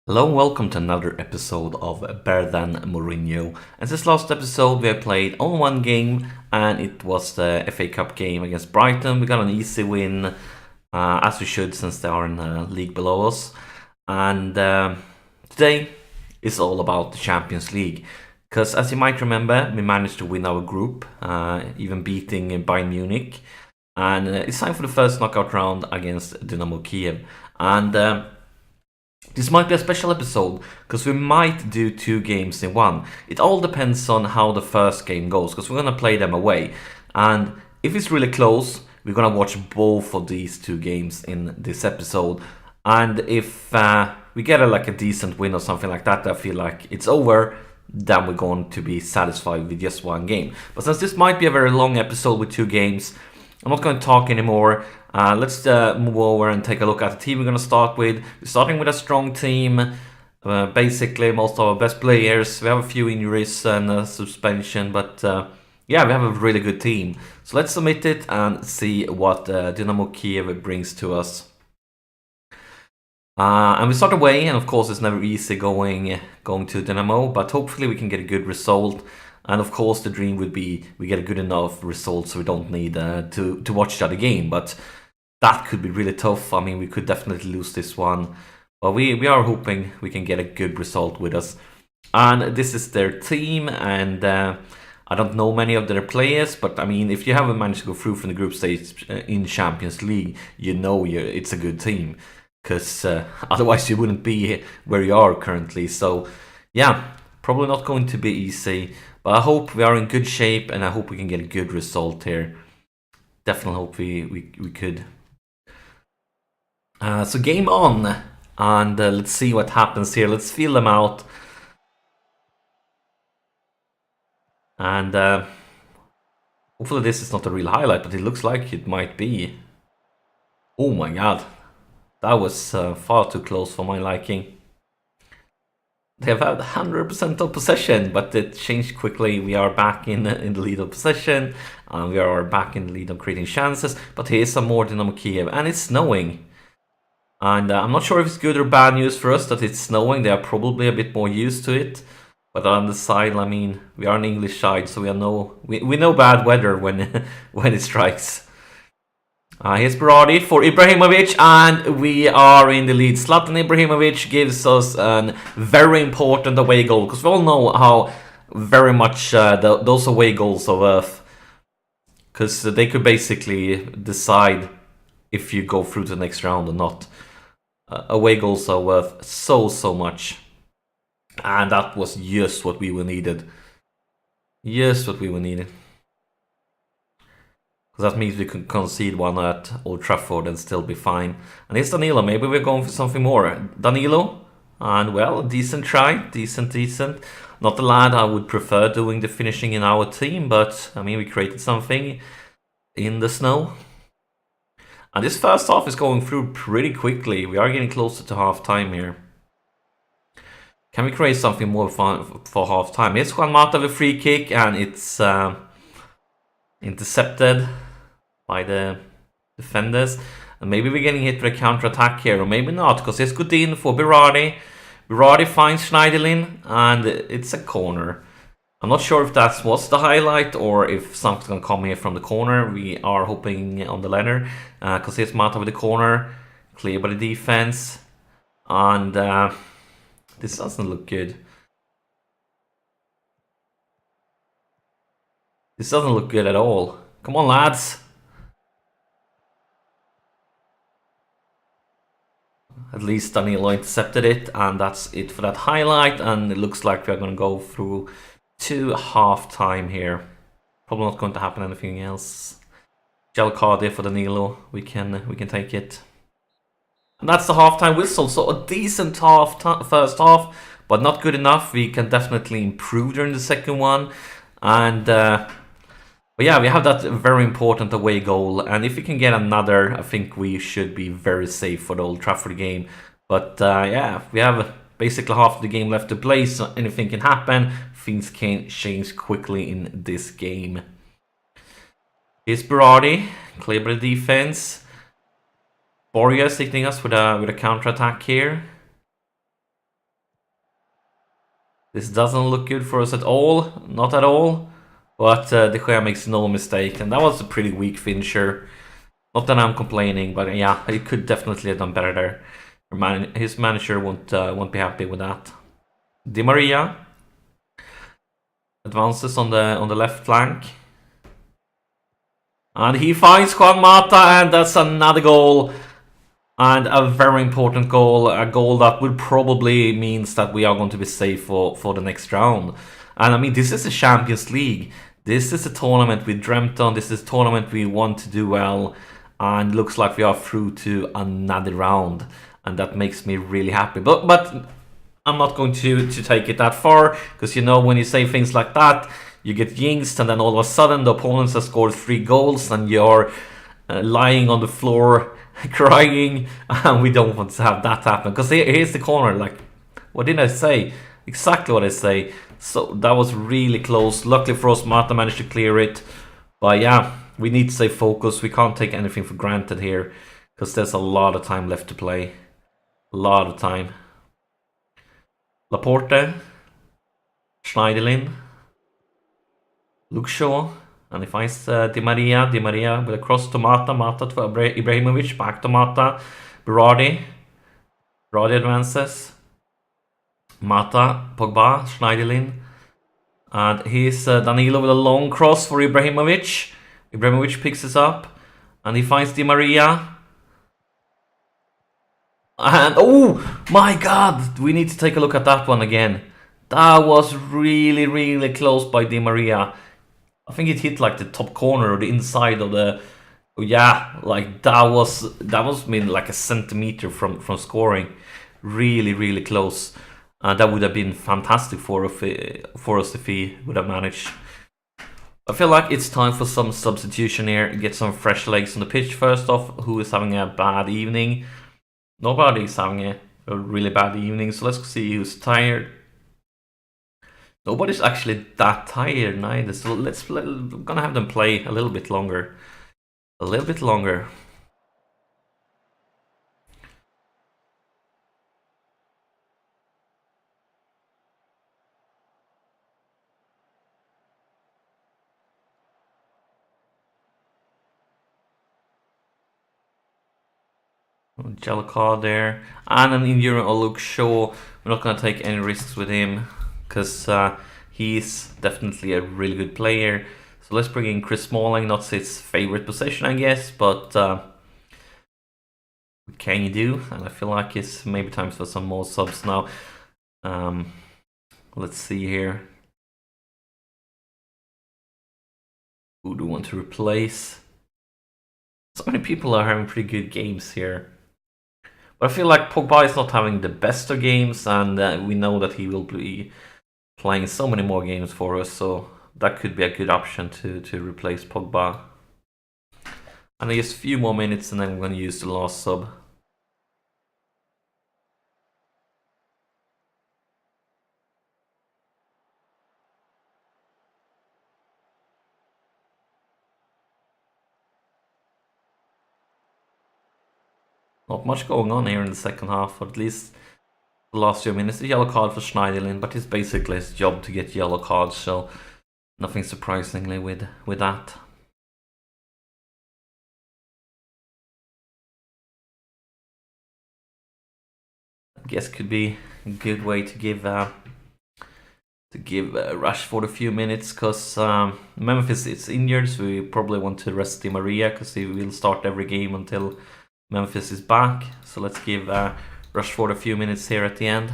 Hello and welcome to another episode of Better Than Mourinho. And this last episode we have played only one game, and it was the FA Cup game against Brighton. We got an easy win, as we should, since they are in the league below us. And today is all about the Champions League. Because as you might remember, we managed to win our group, even beating Bayern Munich. And it's time for the first knockout round against Dynamo Kyiv. And this might be a special episode, because we might do two games in one. It all depends on how the first game goes, because we're going to play them away. And if it's really close, we're going to watch both of these two games in this episode. And if we get a decent win or something like that, I feel like it's over, then we're going to be satisfied with just one game. But since this might be a very long episode with two games, I'm not going to talk anymore. Let's move over and take a look at the team we're going to start with. We're starting with a strong team. Basically, most of our best players. We have a few injuries and suspension, but yeah, we have a really good team. So let's submit it and see what Dynamo Kyiv brings to us. And we start away, and of course, it's never easy going to Dynamo, but hopefully we can get a good result. And of course, the dream would be we get a good enough result so we don't need to watch the other game. But that could be really tough. I mean, we could definitely lose this one. But we are hoping we can get a good result with us. And this is their team. And I don't know many of their players. But I mean, if you haven't managed to go through from the group stage in Champions League, you know it's a good team. Because otherwise you wouldn't be where you are currently. So yeah, probably not going to be easy. But I hope we are in good shape, and I hope we can get a good result here. Definitely hope we could. So game on, and let's see what happens here. Let's feel them out. And hopefully this is not a real highlight, but it looks like it might be. Oh my god. That was far too close for my liking. They have had 100% of possession, but it changed quickly. We are back in the lead of possession, and we are back in the lead of creating chances. But here's some more Dynamo Kyiv, and it's snowing. And I'm not sure if it's good or bad news for us that it's snowing. They are probably a bit more used to it. But on the side, I mean, we are an English side, so we know bad weather when when it strikes. Here's Berardi for Ibrahimovic, and we are in the lead. Zlatan Ibrahimovic gives us a very important away goal, because we all know how very much those away goals are worth. Because they could basically decide if you go through to the next round or not. Away goals are worth so much. And that was just what we were needed. Just what we were needed. That means we can concede one at Old Trafford and still be fine. And it's Danilo. Maybe we're going for something more. Danilo. And well, decent try. Decent. Not the lad I would prefer doing the finishing in our team. But, I mean, we created something in the snow. And this first half is going through pretty quickly. We are getting closer to half time here. Can we create something more fun for half time? Here's Juan Mata with a free kick. And it's intercepted by the defenders, and maybe we're getting hit with a counter-attack here, or maybe not, because it's Godin for Berardi. Berardi finds Schneiderlin, and it's a corner. I'm not sure if that was the highlight, or if something's going to come here from the corner. We are hoping on the latter, because here's Mata with the corner, clear by the defense, and this doesn't look good. This doesn't look good at all. Come on, lads. At least Danilo intercepted it, and that's it for that highlight. And it looks like we're going to go through to half-time here. Probably not going to happen anything else. Gel card there for Danilo. We can take it. And that's the half-time whistle. So a decent first half, but not good enough. We can definitely improve during the second one. And but yeah, we have that very important away goal, and if we can get another, I think we should be very safe for the Old Trafford game. But yeah, we have basically half the game left to play, so anything can happen. Things can change quickly in this game. Here's Berardi, clear by the defense. Borges hitting us with a counter-attack here. This doesn't look good for us at all, not at all. But De Gea makes no mistake, and that was a pretty weak finisher. Not that I'm complaining, but yeah, he could definitely have done better there. His manager won't be happy with that. Di Maria advances on the left flank, and he finds Juan Mata, and that's another goal. And a very important goal, a goal that would probably means that we are going to be safe for the next round. And I mean, this is a Champions League. This is a tournament we dreamt on. This is a tournament we want to do well. And looks like we are through to another round. And that makes me really happy. But I'm not going to take it that far. Because you know, when you say things like that, you get jinxed. And then all of a sudden the opponents have scored 3 goals. And you're lying on the floor crying, and we don't want to have that happen. Because here's the corner, like, what did I say? Exactly what I say. So that was really close. Luckily for us, Mata managed to clear it. But yeah, we need to stay focused. We can't take anything for granted here, because there's a lot of time left to play. A lot of time. Laporte, Schneiderlin, Luke Shaw. And he finds Di Maria. Di Maria with a cross to Mata. Mata to Ibrahimovic. Back to Mata. Berardi. Berardi advances. Mata. Pogba. Schneiderlin. And he's Danilo with a long cross for Ibrahimovic. Ibrahimovic picks this up. And he finds Di Maria. And oh my god! We need to take a look at that one again. That was really, really close by Di Maria. I think it hit like the top corner or the inside of the. Oh yeah, like that was like a centimeter from scoring. Really, really close. That would have been fantastic for us if he would have managed. I feel like it's time for some substitution here. Get some fresh legs on the pitch first off. Who is having a bad evening? Nobody's having a really bad evening. So let's see who's tired. Nobody's actually that tired neither, so I'm gonna have them play a little bit longer. A little bit longer. Yellow card there. And an injury on Luke Shaw. We're not gonna take any risks with him, because he's definitely a really good player. So let's bring in Chris Smalling, not his favorite position, I guess, but what can you do? And I feel like it's maybe time for some more subs now. Let's see here. Who do we want to replace? So many people are having pretty good games here. But I feel like Pogba is not having the best of games, and we know that he will be playing so many more games for us, so that could be a good option to replace Pogba. And just a few more minutes, and then I'm going to use the last sub. Not much going on here in the second half, or at least the last few minutes. A yellow card for Schneiderlin, but it's basically his job to get yellow cards, so nothing surprisingly with that. I guess could be a good way to give Rashford a few minutes, because Memphis is injured, so we probably want to rest Di Maria, because he will start every game until Memphis is back. So let's give Rashford a few minutes here at the end.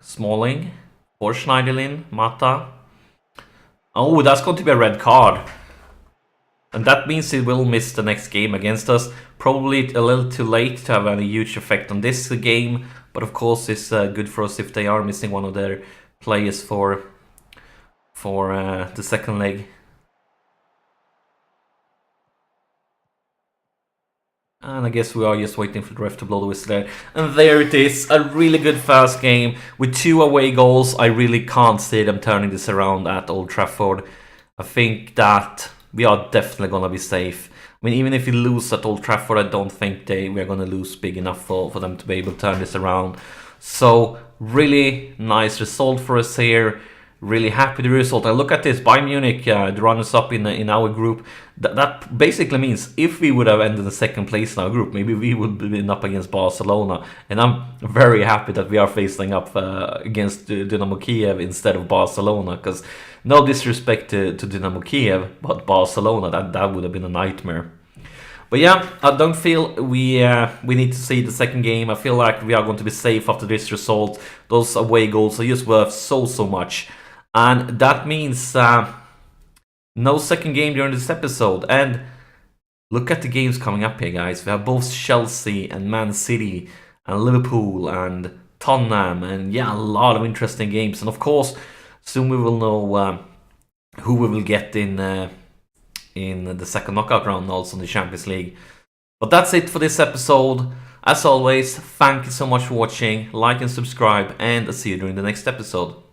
Smalling or Schneiderlin, Mata. Oh, that's going to be a red card. And that means he will miss the next game against us. Probably a little too late to have any huge effect on this game. But of course it's good for us if they are missing one of their players for the second leg. And I guess we are just waiting for the ref to blow the whistle there. And there it is, a really good first game with 2 away goals. I really can't see them turning this around at Old Trafford. I think that we are definitely going to be safe. I mean, even if we lose at Old Trafford, I don't think we're going to lose big enough for them to be able to turn this around. So, really nice result for us here. Really happy with the result. I look at this, Bayern Munich, the runners-up in our group. That basically means if we would have ended in second place in our group, maybe we would have been up against Barcelona. And I'm very happy that we are facing up against Dynamo Kyiv instead of Barcelona, because no disrespect to Dynamo Kyiv, but Barcelona, that would have been a nightmare. But yeah, I don't feel we need to see the second game. I feel like we are going to be safe after this result. Those away goals are just worth so much. And that means no second game during this episode. And look at the games coming up here, guys. We have both Chelsea and Man City and Liverpool and Tottenham. And yeah, a lot of interesting games. And of course, soon we will know who we will get in the second knockout round, also in the Champions League. But that's it for this episode. As always, thank you so much for watching. Like and subscribe, and I'll see you during the next episode.